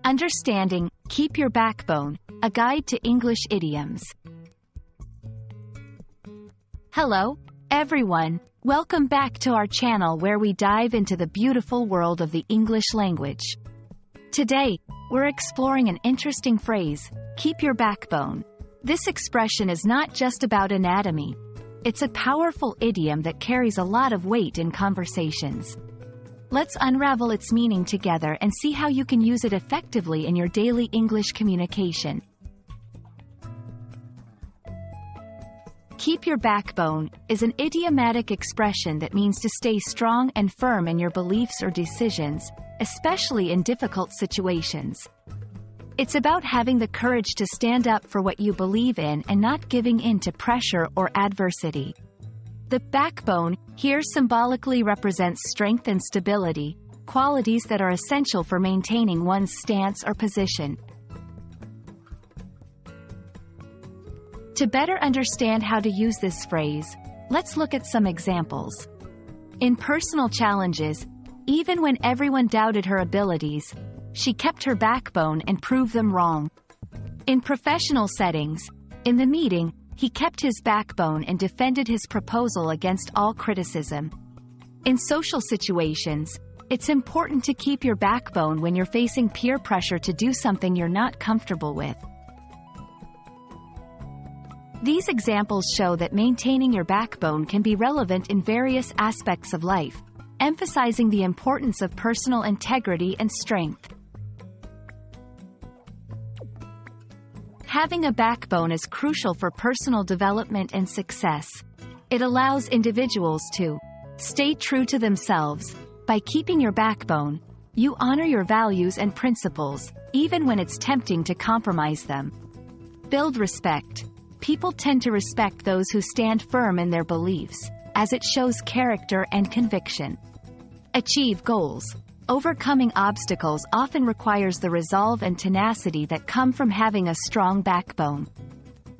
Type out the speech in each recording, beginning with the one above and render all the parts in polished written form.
Understanding, Keep Your Backbone, a guide to English idioms. Hello, everyone. Welcome back to our channel where we dive into the beautiful world of the English language. Today, we're exploring an interesting phrase, keep your backbone. This expression is not just about anatomy. It's a powerful idiom that carries a lot of weight in conversations. Let's unravel its meaning together and see how you can use it effectively in your daily English communication. Keep your backbone is an idiomatic expression that means to stay strong and firm in your beliefs or decisions, especially in difficult situations. It's about having the courage to stand up for what you believe in and not giving in to pressure or adversity. The backbone here symbolically represents strength and stability, qualities that are essential for maintaining one's stance or position. To better understand how to use this phrase, let's look at some examples. In personal challenges, even when everyone doubted her abilities, she kept her backbone and proved them wrong. In professional settings, in the meeting, he kept his backbone and defended his proposal against all criticism. In social situations, it's important to keep your backbone when you're facing peer pressure to do something you're not comfortable with. These examples show that maintaining your backbone can be relevant in various aspects of life, emphasizing the importance of personal integrity and strength. Having a backbone is crucial for personal development and success. It allows individuals to stay true to themselves. By keeping your backbone, you honor your values and principles, even when it's tempting to compromise them. Build respect. People tend to respect those who stand firm in their beliefs, as it shows character and conviction. Achieve goals. Overcoming obstacles often requires the resolve and tenacity that come from having a strong backbone.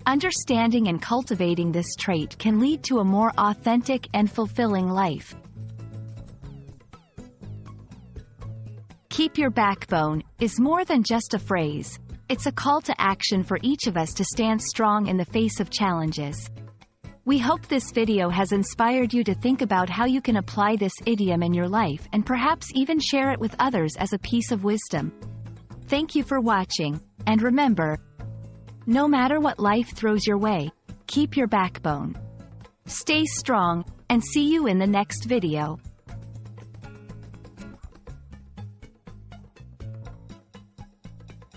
Understanding and cultivating this trait can lead to a more authentic and fulfilling life. Keep your backbone is more than just a phrase. It's a call to action for each of us to stand strong in the face of challenges. We hope this video has inspired you to think about how you can apply this idiom in your life and perhaps even share it with others as a piece of wisdom. Thank you for watching, and remember, no matter what life throws your way, keep your backbone. Stay strong, and see you in the next video.